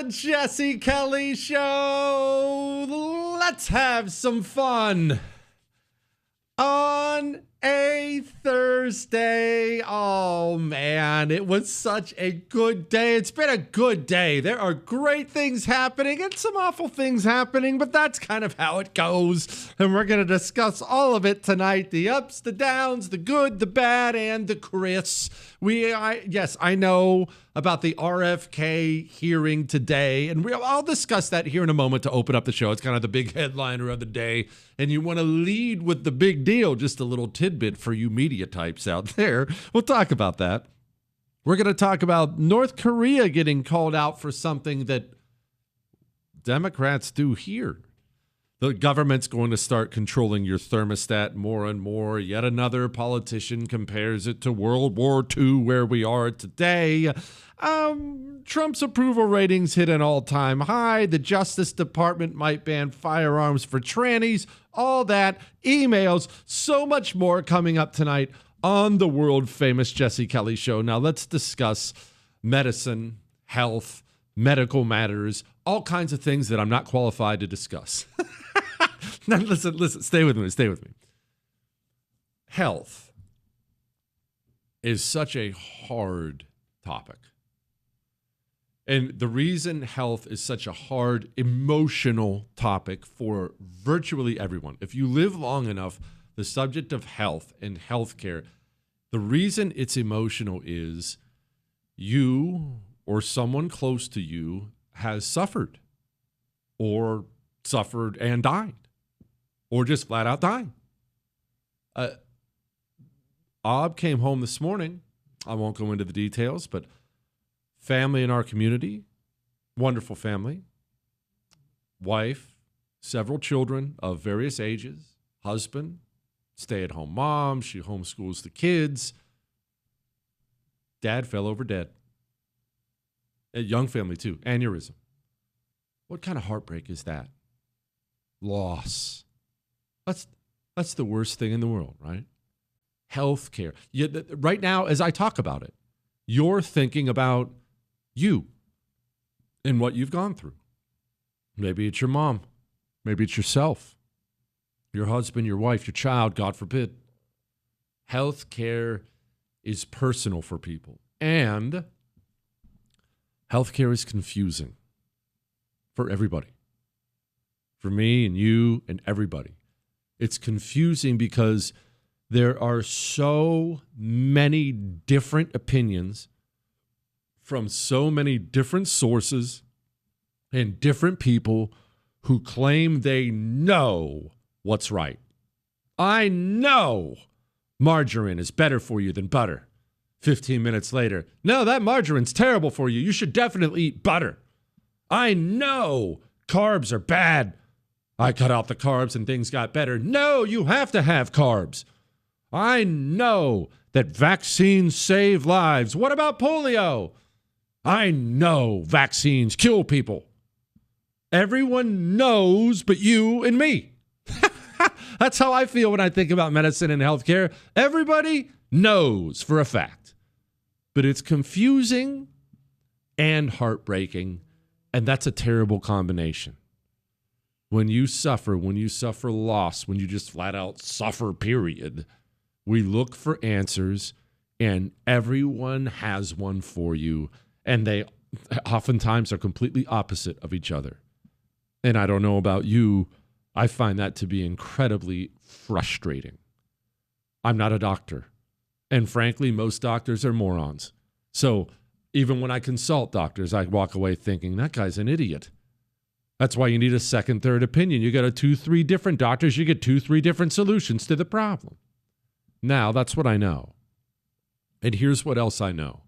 The Jesse Kelly Show. Let's have some fun on a Thursday. Oh, man, it was such a good day. It's been a good day. There are great things happening and some awful things happening, but that's kind of how it goes. And we're going to discuss all of it tonight. The ups, the downs, the good, the bad, and the Chris. Yes, I know about the RFK hearing today, and I'll discuss that here in a moment to open up the show. It's kind of the big headliner of the day, and you want to lead with the big deal, just a little tidbit for you media types out there. We'll talk about that. We're going to talk about North Korea getting called out for something that Democrats do here. The government's going to start controlling your thermostat more and more. Yet another politician compares it to World War II, where we are today. Trump's approval ratings hit an all-time high. The Justice Department might ban firearms for trannies. All that, emails, so much more coming up tonight on the world-famous Jesse Kelly Show. Now let's discuss medicine, health, medical matters, all kinds of things that I'm not qualified to discuss. Now, listen, stay with me. Health is such a hard topic. And the reason health is such a hard emotional topic for virtually everyone, if you live long enough, the subject of health and healthcare, the reason it's emotional is you or someone close to you has suffered and died. Or just flat out dying. Ob came home this morning. I won't go into the details, but family in our community, wonderful family, wife, several children of various ages, husband, stay-at-home mom, she homeschools the kids. Dad fell over dead. A young family too, aneurysm. What kind of heartbreak is that? Loss. That's the worst thing in the world, right? Healthcare. Right now, as I talk about it, you're thinking about you and what you've gone through. Maybe it's your mom. Maybe it's yourself, your husband, your wife, your child, God forbid. Healthcare is personal for people. And healthcare is confusing for everybody. For me and you and everybody. It's confusing because there are so many different opinions from so many different sources and different people who claim they know what's right. I know margarine is better for you than butter. 15 minutes later, no, that margarine's terrible for you. You should definitely eat butter. I know carbs are bad. I cut out the carbs and things got better. No, you have to have carbs. I know that vaccines save lives. What about polio? I know vaccines kill people. Everyone knows but you and me. That's how I feel when I think about medicine and healthcare. Everybody knows for a fact. But it's confusing and heartbreaking, and that's a terrible combination. When you suffer loss, when you just flat out suffer, period, we look for answers, and everyone has one for you, and they oftentimes are completely opposite of each other. And I don't know about you, I find that to be incredibly frustrating. I'm not a doctor, and frankly, most doctors are morons. So even when I consult doctors, I walk away thinking, that guy's an idiot. That's why you need a second, third opinion. You go to 2, 3 different doctors, you get 2, 3 different solutions to the problem. Now, that's what I know. And here's what else I know.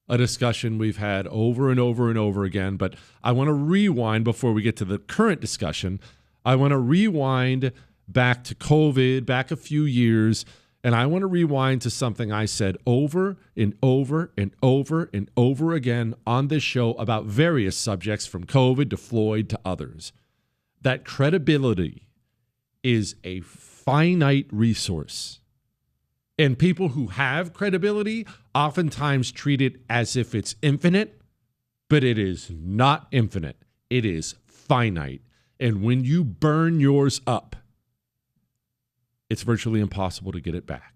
A discussion we've had over and over and over again, but I want to rewind before we get to the current discussion. I want to rewind back to COVID, back a few years, and I want to rewind to something I said over and over and over and over again on this show about various subjects from COVID to Floyd to others. That credibility is a finite resource. And people who have credibility oftentimes treat it as if it's infinite, but it is not infinite. It is finite. And when you burn yours up, it's virtually impossible to get it back.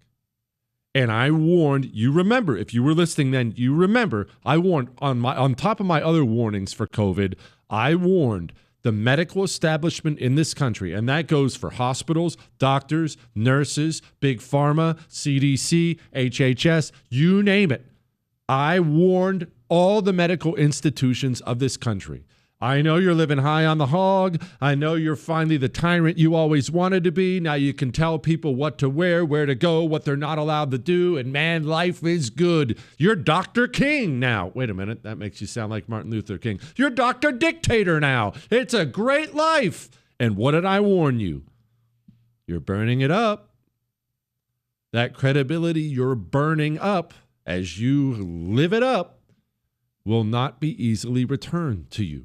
And I warned, you remember, if you were listening then, you remember, I warned on top of my other warnings for COVID, I warned the medical establishment in this country, and that goes for hospitals, doctors, nurses, big pharma, CDC, HHS, you name it. I warned all the medical institutions of this country. I know you're living high on the hog. I know you're finally the tyrant you always wanted to be. Now you can tell people what to wear, where to go, what they're not allowed to do, and man, life is good. You're Dr. King now. Wait a minute, that makes you sound like Martin Luther King. You're Dr. Dictator now. It's a great life. And what did I warn you? You're burning it up. That credibility you're burning up as you live it up will not be easily returned to you.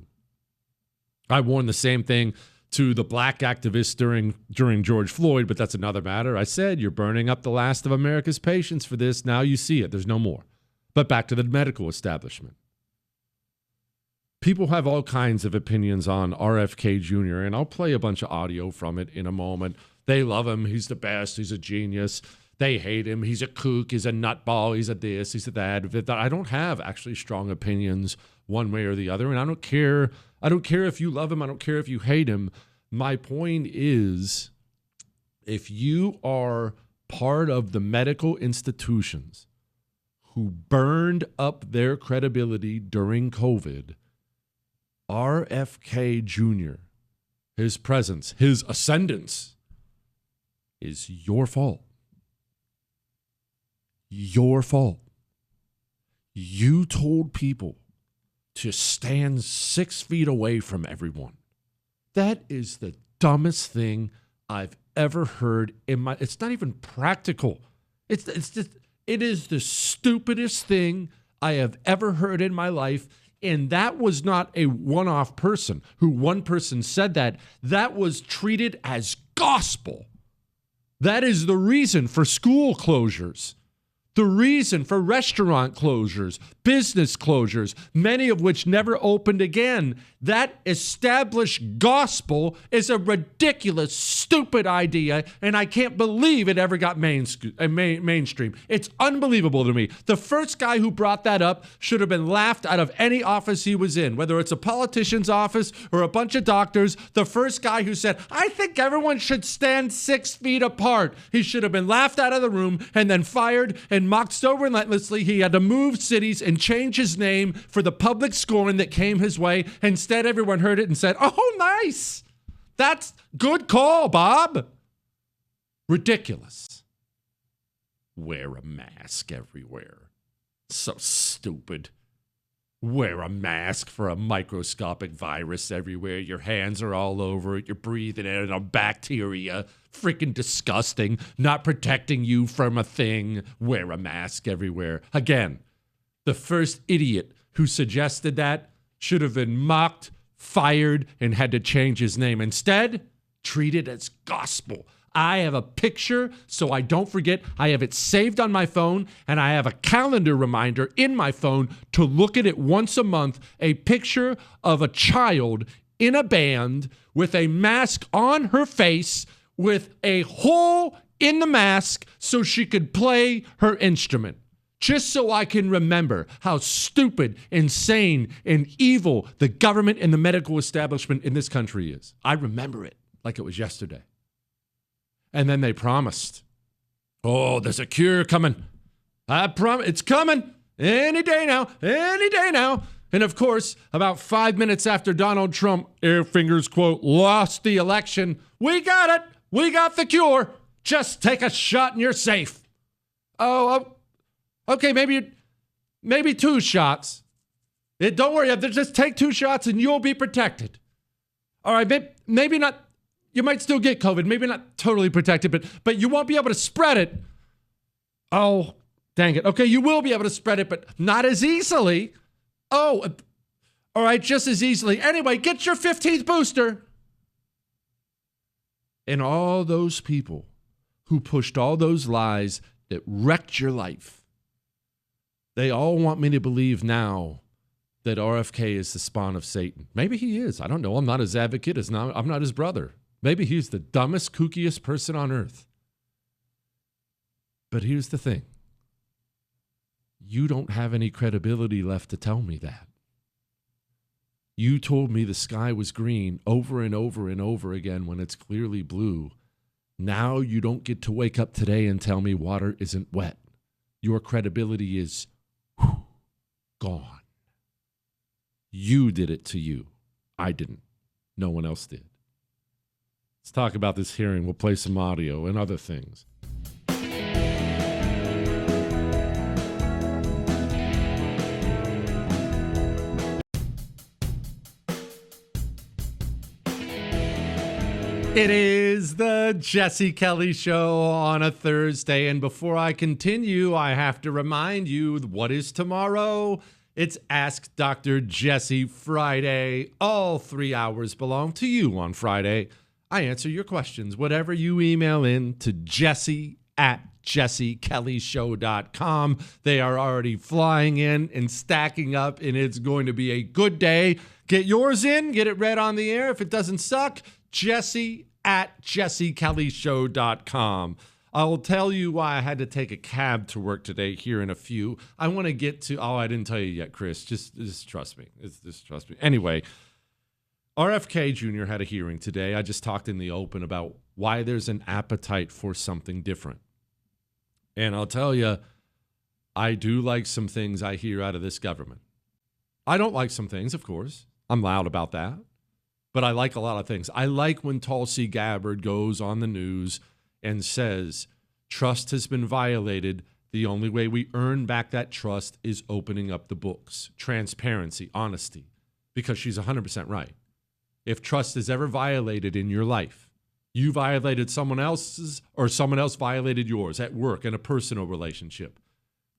I warned the same thing to the black activists during George Floyd, but that's another matter. I said, you're burning up the last of America's patients for this. Now you see it. There's no more. But back to the medical establishment. People have all kinds of opinions on RFK Jr., and I'll play a bunch of audio from it in a moment. They love him. He's the best. He's a genius. They hate him. He's a kook. He's a nutball. He's a this. He's a that. I don't have actually strong opinions one way or the other, and I don't care. I don't care if you love him. I don't care if you hate him. My point is, if you are part of the medical institutions who burned up their credibility during COVID, RFK Jr., his presence, his ascendance, is your fault. Your fault. You told people to stand 6 feet away from everyone. That is the dumbest thing I've ever heard in my. It's not even practical. It is the stupidest thing I have ever heard in my life. And that was not a one-off person who one person said that. That was treated as gospel. That is the reason for school closures. The reason for restaurant closures, business closures, many of which never opened again. That established gospel is a ridiculous, stupid idea, and I can't believe it ever got mainstream. It's unbelievable to me. The first guy who brought that up should have been laughed out of any office he was in, whether it's a politician's office or a bunch of doctors. The first guy who said, I think everyone should stand 6 feet apart. He should have been laughed out of the room and then fired and mocked so relentlessly he had to move cities and change his name for the public scorn that came his way. Instead, everyone heard it and said, oh, nice. That's good call, Bob. Ridiculous. Wear a mask everywhere. So stupid. Wear a mask for a microscopic virus everywhere. Your hands are all over it. You're breathing in a bacteria. Freaking disgusting. Not protecting you from a thing. Wear a mask everywhere. Again, the first idiot who suggested that should have been mocked, fired, and had to change his name. Instead, treat it as gospel. I have a picture so I don't forget. I have it saved on my phone, and I have a calendar reminder in my phone to look at it once a month, a picture of a child in a band with a mask on her face with a hole in the mask so she could play her instrument. Just so I can remember how stupid, insane, and evil the government and the medical establishment in this country is. I remember it like it was yesterday. And then they promised, oh, there's a cure coming. I promise, it's coming any day now, any day now. And of course, about 5 minutes after Donald Trump, air fingers quote, lost the election, we got it. We got the cure. Just take a shot and you're safe. Oh, okay, maybe 2 shots. Don't worry, just take 2 shots and you'll be protected. All right, maybe not. You might still get COVID, maybe not totally protected, but you won't be able to spread it. Oh, dang it. Okay, you will be able to spread it, but not as easily. Oh, all right, just as easily. Anyway, get your 15th booster. And all those people who pushed all those lies that wrecked your life, they all want me to believe now that RFK is the spawn of Satan. Maybe he is. I don't know. I'm not his advocate. I'm not his brother. Maybe he's the dumbest, kookiest person on earth. But here's the thing. You don't have any credibility left to tell me that. You told me the sky was green over and over and over again when it's clearly blue. Now you don't get to wake up today and tell me water isn't wet. Your credibility is gone. You did it to you. I didn't. No one else did. Let's talk about this hearing. We'll play some audio and other things. It is the Jesse Kelly Show on a Thursday, and before I continue, I have to remind you, what is tomorrow? It's Ask Dr. Jesse Friday. All 3 hours belong to you on Friday. I answer your questions, whatever you email in to jesse@jessekellyshow.com. They are already flying in and stacking up, and it's going to be a good day. Get yours in, get it read on the air. If it doesn't suck, jesse@jessekellyshow.com. I will tell you why I had to take a cab to work today here in a few. I want to get to, I didn't tell you yet, Chris. Just trust me. Just trust me. Anyway, RFK Jr. had a hearing today. I just talked in the open about why there's an appetite for something different. And I'll tell you, I do like some things I hear out of this government. I don't like some things, of course. I'm loud about that. But I like a lot of things. I like when Tulsi Gabbard goes on the news and says, trust has been violated. The only way we earn back that trust is opening up the books. Transparency, honesty. Because she's 100% right. If trust is ever violated in your life, you violated someone else's or someone else violated yours at work in a personal relationship.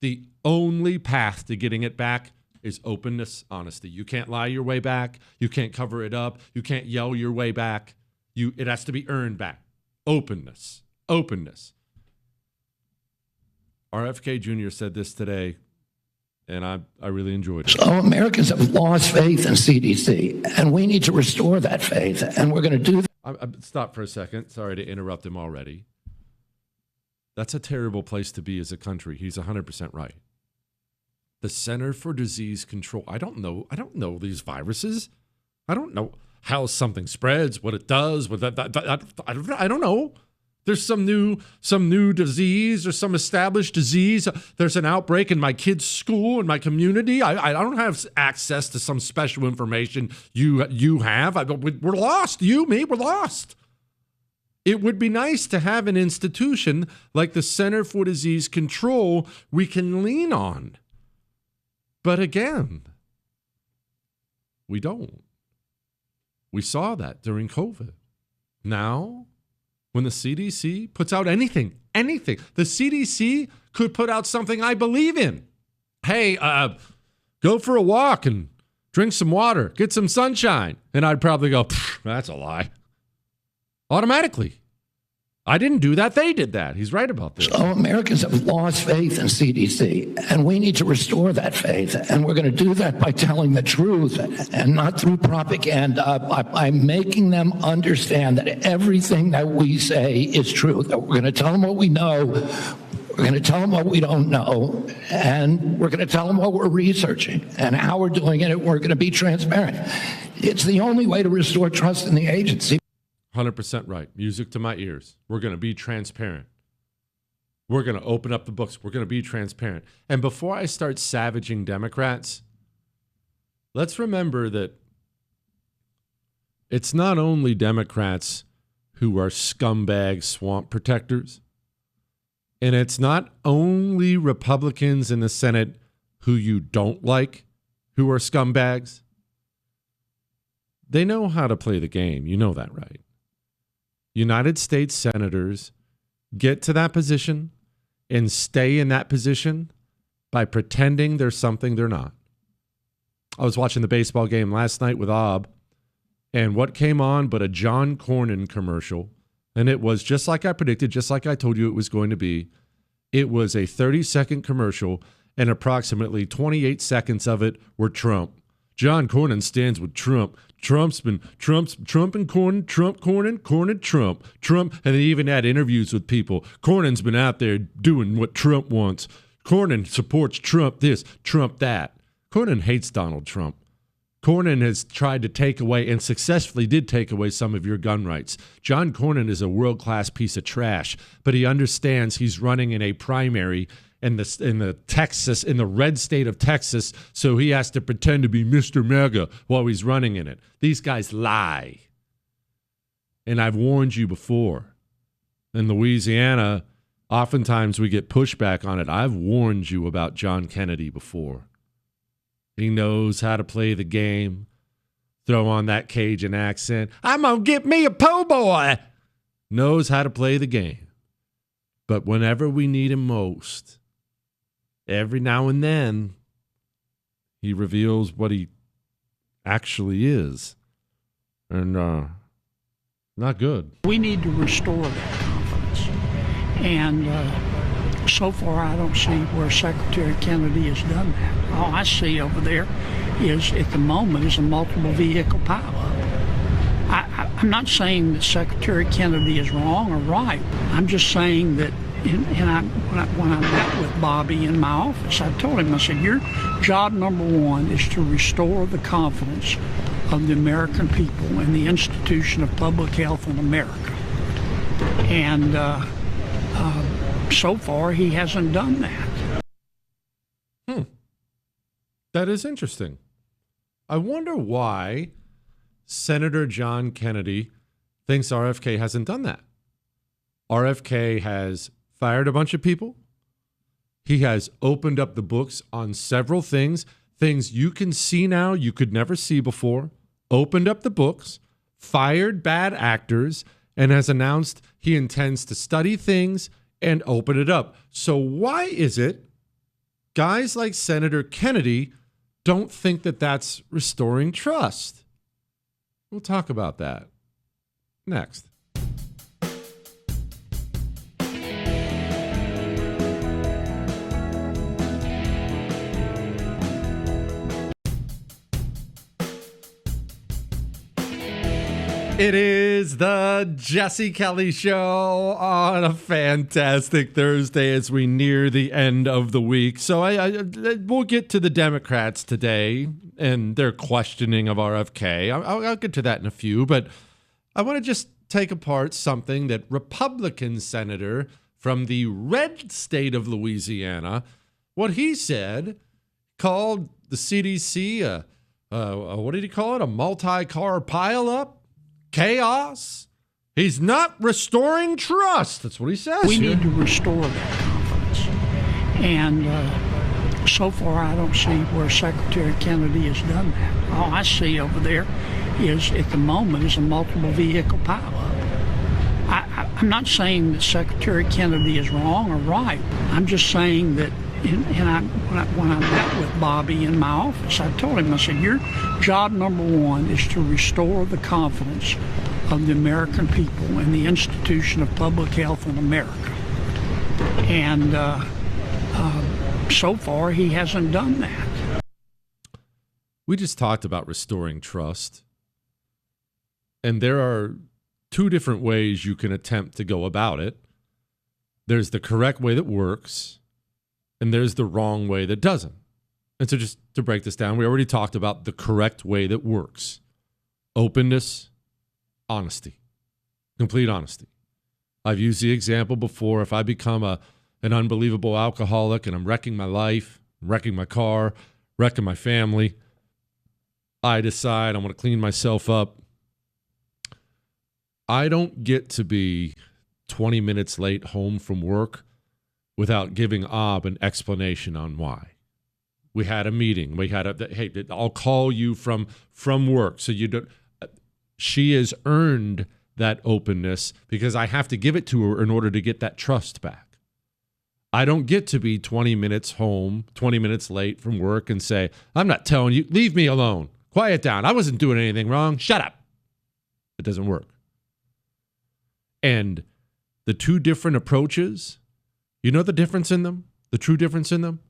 The only path to getting it back is openness, honesty. You can't lie your way back. You can't cover it up. You can't yell your way back. It has to be earned back. Openness. RFK Jr. said this today, and I really enjoyed it. So Americans have lost faith in CDC, and we need to restore that faith, and we're going to do that. Stop for a second. Sorry to interrupt him already. That's a terrible place to be as a country. He's 100% right. The Center for Disease Control. I don't know these viruses. I don't know how something spreads, what it does. I don't know. There's some new disease or some established disease. There's an outbreak in my kid's school, in my community. I don't have access to some special information you have. We're lost. You, me, we're lost. It would be nice to have an institution like the Center for Disease Control we can lean on. But again, we don't. We saw that during COVID. Now, when the CDC puts out anything, the CDC could put out something I believe in. Hey, go for a walk and drink some water, get some sunshine. And I'd probably go, that's a lie. Automatically. I didn't do that. They did that. He's right about this. So Americans have lost faith in CDC, and we need to restore that faith. And we're going to do that by telling the truth and not through propaganda, by making them understand that everything that we say is true, that we're going to tell them what we know, we're going to tell them what we don't know, and we're going to tell them what we're researching and how we're doing it, and we're going to be transparent. It's the only way to restore trust in the agency. 100% right. Music to my ears. We're going to be transparent. We're going to open up the books. We're going to be transparent. And before I start savaging Democrats, let's remember that it's not only Democrats who are scumbag swamp protectors, and it's not only Republicans in the Senate who you don't like who are scumbags. They know how to play the game. You know that, right? United States senators get to that position and stay in that position by pretending they're something they're not. I was watching the baseball game last night with Ob, and what came on but a John Cornyn commercial, and it was just like I predicted, just like I told you it was going to be. It was a 30-second commercial, and approximately 28 seconds of it were Trump. John Cornyn stands with Trump. Trump and Cornyn, Trump. And they even had interviews with people. Cornyn's been out there doing what Trump wants. Cornyn supports Trump this, Trump that. Cornyn hates Donald Trump. Cornyn has tried to take away and successfully did take away some of your gun rights. John Cornyn is a world-class piece of trash, but he understands he's running in a primary in the red state of Texas, so he has to pretend to be Mr. MAGA while he's running in it. These guys lie. And I've warned you before. In Louisiana, oftentimes we get pushback on it. I've warned you about John Kennedy before. He knows how to play the game. Throw on that Cajun accent. I'm going to get me a po' boy. Knows how to play the game. But whenever we need him most, every now and then, he reveals what he actually is. And not good. We need to restore that confidence. And so far, I don't see where Secretary Kennedy has done that. All I see over there is, at the moment, is a multiple vehicle pileup. I'm not saying that Secretary Kennedy is wrong or right. I'm just saying that, when I met with Bobby in my office, I told him, I said, your job number one is to restore the confidence of the American people in the institution of public health in America. And so far, he hasn't done that. That is interesting. I wonder why Senator John Kennedy thinks RFK hasn't done that. RFK has fired a bunch of people. He has opened up the books on several things you can see now you could never see before, opened up the books, fired bad actors, and has announced he intends to study things and open it up. So why is it guys like Senator Kennedy don't think that that's restoring trust? We'll talk about that next. It is the Jesse Kelly Show on a fantastic Thursday as we near the end of the week. So we'll get to the Democrats today and their questioning of RFK. I'll get to that in a few, but I want to just take apart something that Republican senator from the red state of Louisiana, what he said, called the CDC what did he call it? A multi-car pileup? Chaos. He's not restoring trust. That's what he says. We need to restore that confidence. And so far, I don't see where Secretary Kennedy has done that. All I see over there is, at the moment, is a multiple vehicle pileup. I'm not saying that Secretary Kennedy is wrong or right. I'm just saying that, when I met with Bobby in my office, I told him, I said, your job number one is to restore the confidence of the American people in the institution of public health in America. And so far, he hasn't done that. We just talked about restoring trust. And there are two different ways you can attempt to go about it. There's the correct way that works, and there's the wrong way that doesn't. And so just to break this down, we already talked about the correct way that works. Openness, honesty, complete honesty. I've used the example before. If I become an unbelievable alcoholic and I'm wrecking my life, wrecking my car, wrecking my family, I decide I want to clean myself up. I don't get to be 20 minutes late home from work without giving Ob an explanation on why. We had a meeting. Hey, I'll call you from work. So you don't. She has earned that openness because I have to give it to her in order to get that trust back. I don't get to be 20 minutes home, 20 minutes late from work and say, I'm not telling you, leave me alone. Quiet down. I wasn't doing anything wrong. Shut up. It doesn't work. And the two different approaches, you know the difference in them? The true difference in them?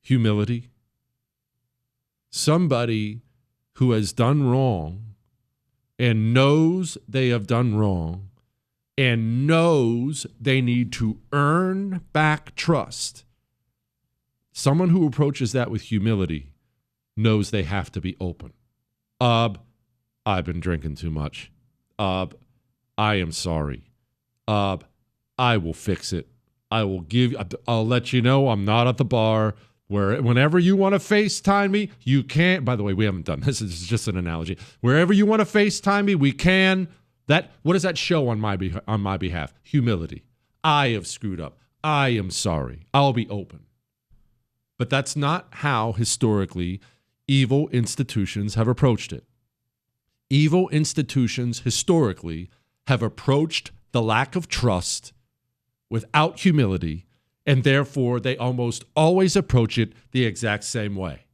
Humility. somebody who has done wrong and knows they have done wrong and knows they need to earn back trust, someone who approaches that with humility knows they have to be open. I've been drinking too much. I am sorry. I will fix it. I'll let you know I'm not at the bar. Whenever you want to FaceTime me, you can. By the way, we haven't done this. This is just an analogy. Wherever you want to FaceTime me, we can. What does that show on my behalf? Humility. I have screwed up. I am sorry. I'll be open. But that's not how historically evil institutions have approached it. Evil institutions historically have approached the lack of trust without humility, and therefore they almost always approach it the exact same way.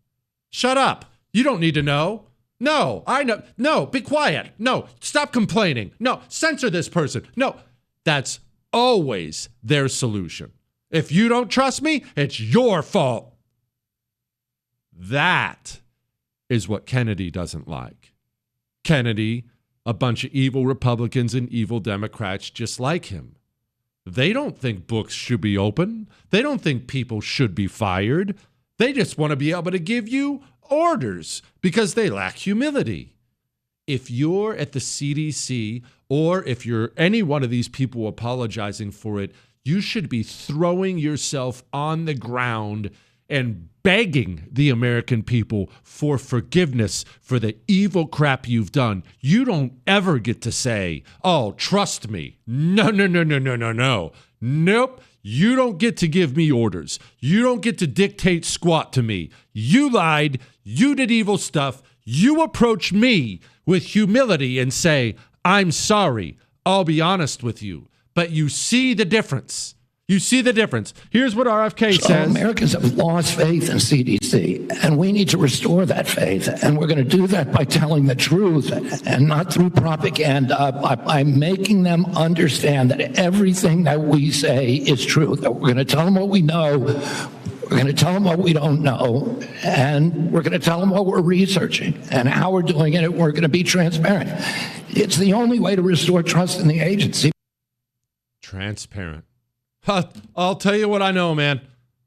Shut up. You don't need to know. No, I know. No, be quiet. No, stop complaining. No, censor this person. No, that's always their solution. If you don't trust me, it's your fault. That is what Kennedy doesn't like. Kennedy, a bunch of evil Republicans and evil Democrats just like him. They don't think books should be open. They don't think people should be fired. They just want to be able to give you orders because they lack humility. If you're at the CDC or if you're any one of these people apologizing for it, you should be throwing yourself on the ground and begging the American people for forgiveness for the evil crap you've done. You don't ever get to say, oh, trust me. No. Nope. You don't get to give me orders. You don't get to dictate squat to me. You lied. You did evil stuff. You approach me with humility and say, I'm sorry. I'll be honest with you. But you see the difference. You see the difference. Here's what RFK says. Americans have lost faith in CDC, and we need to restore that faith. And we're going to do that by telling the truth and not through propaganda, by making them understand that everything that we say is true, that we're going to tell them what we know, we're going to tell them what we don't know, and we're going to tell them what we're researching and how we're doing it, and we're going to be transparent. It's the only way to restore trust in the agency. Transparent. I'll tell you what I know, man.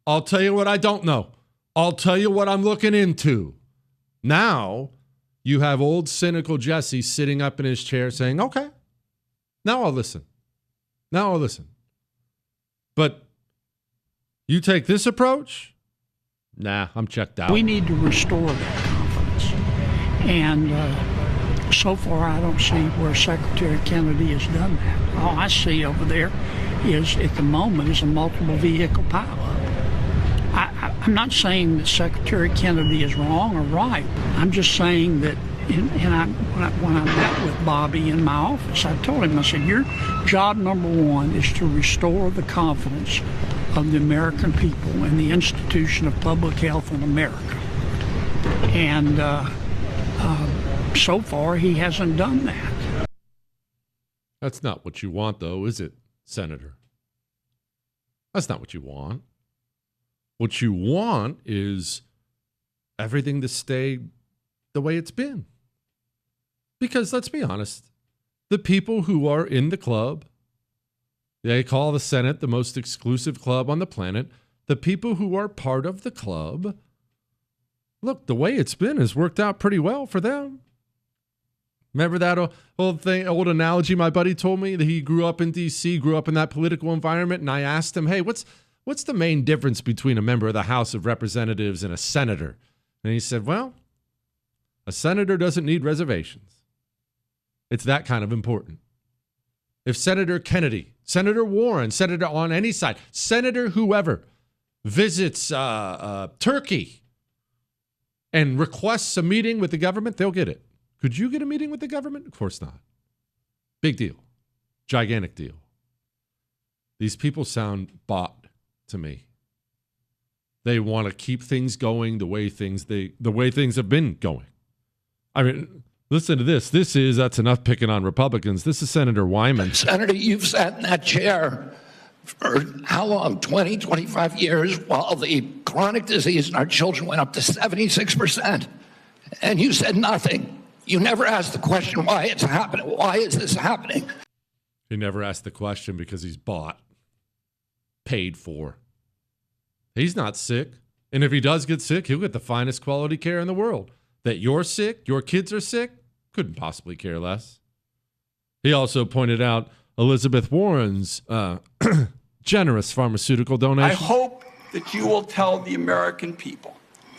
I'll tell you what I don't know. I'll tell you what I'm looking into. Now, you have old cynical Jesse sitting up in his chair saying, okay, now I'll listen. But you take this approach? Nah, I'm checked out. We need to restore that confidence. And so far, I don't see where Secretary Kennedy has done that. All I see over there is, at the moment, is a multiple vehicle pileup. I'm not saying that Secretary Kennedy is wrong or right. I'm just saying that, when I met with Bobby in my office, I told him, I said, your job number one is to restore the confidence of the American people in the institution of public health in America. And so far, he hasn't done that. That's not what you want, though, is it, Senator? That's not what you want. What you want is everything to stay the way it's been. Because let's be honest, the people who are in the club, they call the Senate the most exclusive club on the planet. The people who are part of the club, look, the way it's been has worked out pretty well for them. Remember that old analogy my buddy told me, that he grew up in D.C., grew up in that political environment, and I asked him, hey, what's the main difference between a member of the House of Representatives and a senator? And he said, well, a senator doesn't need reservations. It's that kind of important. If Senator Kennedy, Senator Warren, Senator on any side, Senator whoever visits Turkey and requests a meeting with the government, they'll get it. Could you get a meeting with the government? Of course not. Big deal. Gigantic deal. These people sound bought to me. They want to keep things going the way things have been going. I mean, listen to this. That's enough picking on Republicans. This is Senator Wyman. Senator, you've sat in that chair for how long? 25 years, while the chronic disease in our children went up to 76%. And you said nothing. You never asked the question why it's happening. Why is this happening? He never asked the question because he's bought, paid for. He's not sick. And if he does get sick, he'll get the finest quality care in the world. That you're sick, your kids are sick, couldn't possibly care less. He also pointed out Elizabeth Warren's generous pharmaceutical donation. I hope that you will tell the American people.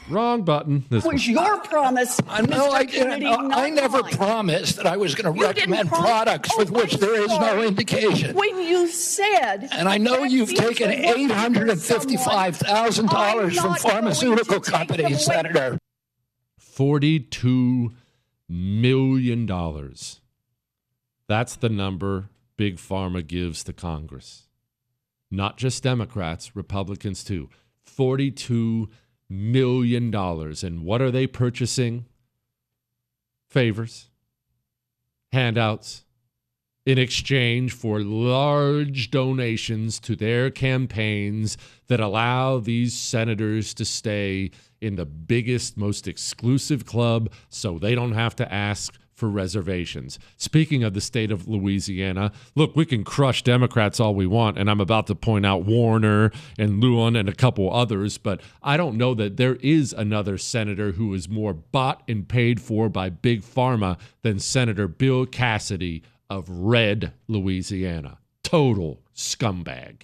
Wrong button. This was your promise. No, I never promised that I was going to recommend products for which there is no indication. When you said, and I know you've taken $855,000 from pharmaceutical companies, Senator. $42 million. That's the number Big Pharma gives to Congress. Not just Democrats, Republicans too. $42 million. And what are they purchasing? Favors, handouts, in exchange for large donations to their campaigns that allow these senators to stay in the biggest, most exclusive club so they don't have to ask for reservations. Speaking of the state of Louisiana, look, we can crush Democrats all we want, and I'm about to point out Warner and Lewin and a couple others, but I don't know that there is another senator who is more bought and paid for by Big Pharma than Senator Bill Cassidy of Red, Louisiana. Total scumbag.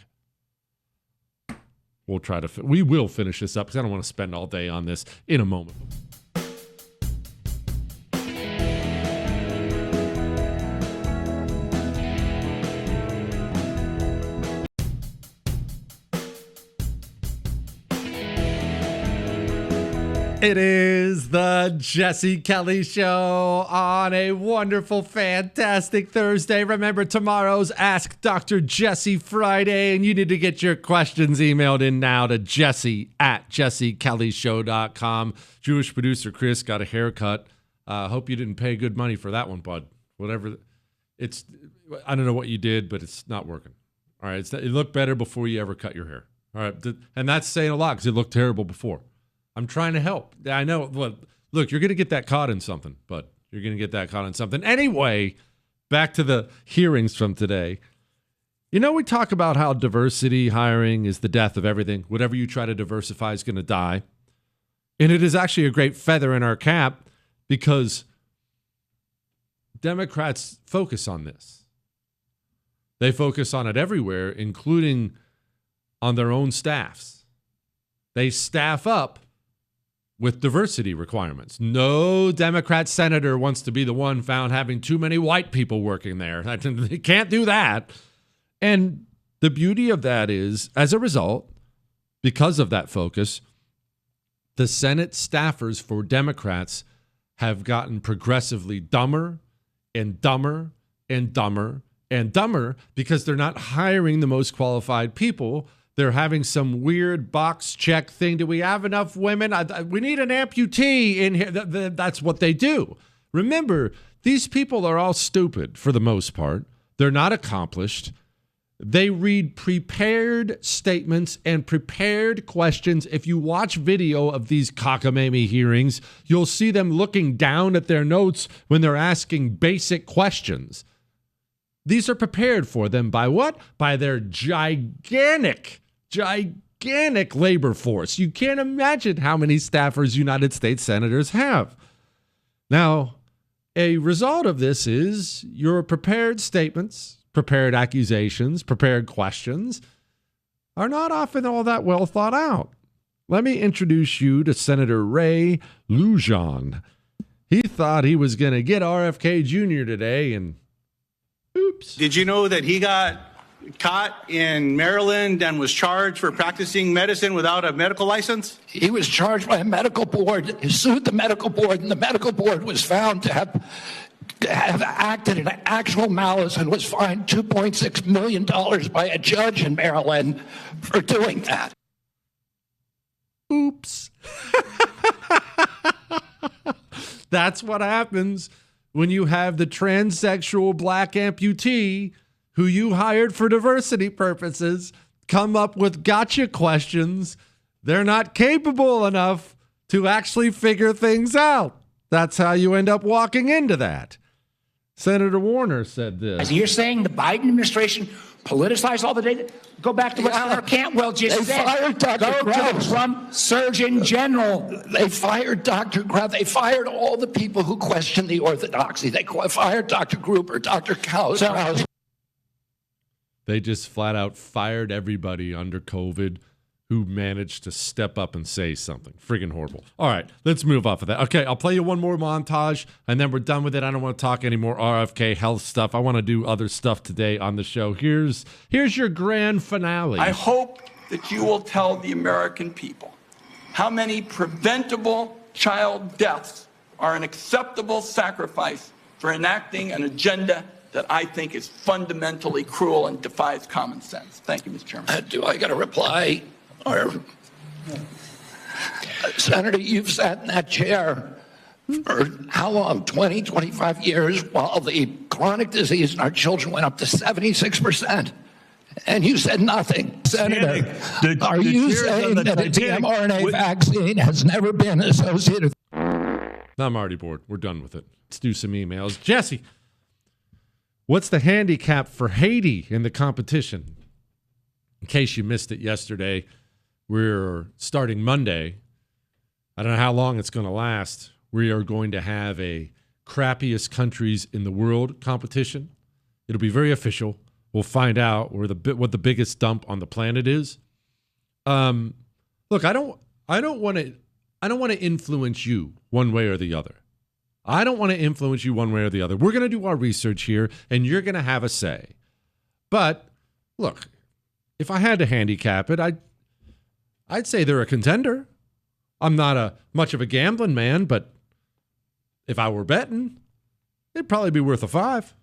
We will finish this up because I don't want to spend all day on this in a moment. It is the Jesse Kelly Show on a wonderful, fantastic Thursday. Remember, tomorrow's Ask Dr. Jesse Friday, and you need to get your questions emailed in now to jesse@jessekellyshow.com. Jewish producer Chris got a haircut. Hope you didn't pay good money for that one, bud. Whatever. I don't know what you did, but it's not working. All right. It looked better before you ever cut your hair. All right. And that's saying a lot because it looked terrible before. I'm trying to help. I know. Look, you're going to get that caught in something, but you're going to get that caught in something. Anyway, back to the hearings from today. You know, we talk about how diversity hiring is the death of everything. Whatever you try to diversify is going to die. And it is actually a great feather in our cap because Democrats focus on this. They focus on it everywhere, including on their own staffs. They staff up with diversity requirements. No Democrat senator wants to be the one found having too many white people working there. They can't do that. And the beauty of that is, as a result, because of that focus, the Senate staffers for Democrats have gotten progressively dumber and dumber and dumber and dumber because they're not hiring the most qualified people. They're having some weird box check thing. Do we have enough women? We need an amputee in here. That's what they do. Remember, these people are all stupid for the most part. They're not accomplished. They read prepared statements and prepared questions. If you watch video of these cockamamie hearings, you'll see them looking down at their notes when they're asking basic questions. These are prepared for them by what? By their gigantic labor force. You can't imagine how many staffers United States senators have. Now, a result of this is your prepared statements, prepared accusations, prepared questions are not often all that well thought out. Let me introduce you to Senator Ray Lujan. He thought he was going to get RFK Jr. today, and oops. Did you know that he got caught in Maryland and was charged for practicing medicine without a medical license? He was charged by a medical board. He sued the medical board, and the medical board was found to have acted in actual malice and was fined $2.6 million by a judge in Maryland for doing that. Oops. That's what happens when you have the transsexual black amputee who you hired for diversity purposes come up with gotcha questions. They're not capable enough to actually figure things out. That's how you end up walking into that. Senator Warner said this. You're saying the Biden administration politicized all the data? Go back to what Senator Cantwell just said. Fired Dr. Go to Krause. the Trump Surgeon General. They fired Dr. Krause. They fired all the people who questioned the orthodoxy. They fired Dr. Gruber, Dr. Krause. They just flat out fired everybody under COVID who managed to step up and say something. Friggin' horrible. All right, let's move off of that. Okay, I'll play you one more montage, and then we're done with it. I don't want to talk any more RFK health stuff. I want to do other stuff today on the show. Here's your grand finale. I hope that you will tell the American people how many preventable child deaths are an acceptable sacrifice for enacting an agenda that I think is fundamentally cruel and defies common sense. Thank you, Mr. Chairman. Do I got a reply? Or, Senator, you've sat in that chair for how long? 20, 25 years, while the chronic disease in our children went up to 76%. And you said nothing. Senator, are you saying that the mRNA vaccine has never been associated? I'm already bored. We're done with it. Let's do some emails. Jesse, what's the handicap for Haiti in the competition? In case you missed it yesterday, we're starting Monday. I don't know how long it's going to last. We are going to have a crappiest countries in the world competition. It'll be very official. We'll find out what the biggest dump on the planet is. Look, I don't want to influence you one way or the other. I don't want to influence you one way or the other. We're going to do our research here, and you're going to have a say. But look, if I had to handicap it, I'd say they're a contender. I'm not much of a gambling man, but if I were betting, it'd probably be worth a 5.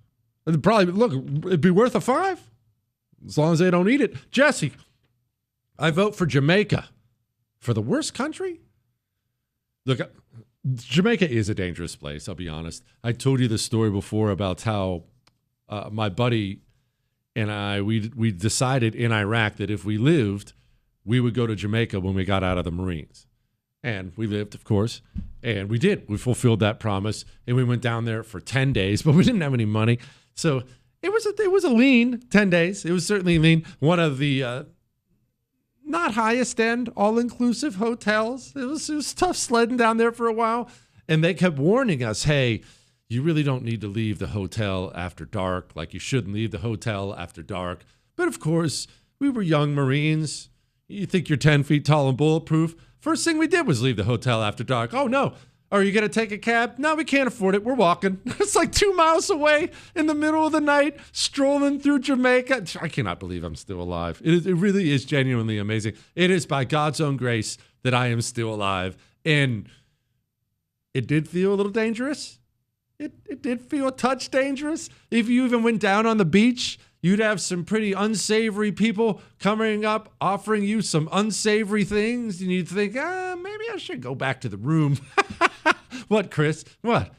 It'd be worth a 5 as long as they don't eat it. Jesse, I vote for Jamaica. For the worst country? Look, Jamaica is a dangerous place, I'll be honest. I told you the story before about how my buddy and I, we decided in Iraq that if we lived, we would go to Jamaica when we got out of the Marines. And we lived, of course, and we did. We fulfilled that promise, and we went down there for 10 days, but we didn't have any money. So it was a lean 10 days. It was certainly lean. One of the not highest end, all-inclusive hotels. It was tough sledding down there for a while. And they kept warning us, hey, you really don't need to leave the hotel after dark. Like, you shouldn't leave the hotel after dark. But, of course, we were young Marines. You think you're 10 feet tall and bulletproof. First thing we did was leave the hotel after dark. Oh, no. Are you going to take a cab? No, we can't afford it. We're walking. It's like 2 miles away in the middle of the night, strolling through Jamaica. I cannot believe I'm still alive. It really is genuinely amazing. It is by God's own grace that I am still alive. And it did feel a little dangerous. It did feel a touch dangerous. If you even went down on the beach, you'd have some pretty unsavory people coming up, offering you some unsavory things, and you'd think, maybe I should go back to the room. What, Chris? What?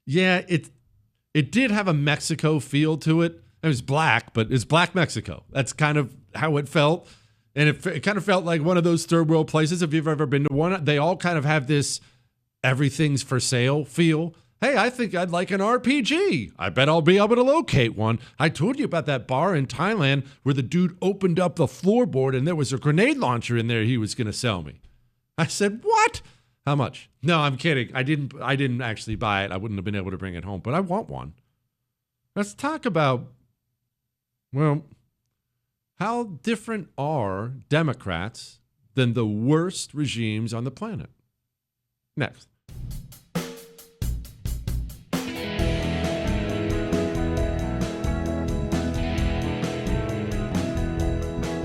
Yeah, it did have a Mexico feel to it. It was black, but it's black Mexico. That's kind of how it felt. And it kind of felt like one of those third world places, if you've ever been to one. They all kind of have this everything's for sale feel. Hey, I think I'd like an RPG. I bet I'll be able to locate one. I told you about that bar in Thailand where the dude opened up the floorboard and there was a grenade launcher in there he was going to sell me. I said, what? How much? No, I'm kidding. I didn't actually buy it. I wouldn't have been able to bring it home, but I want one. Let's talk about, well, how different are Democrats than the worst regimes on the planet? Next.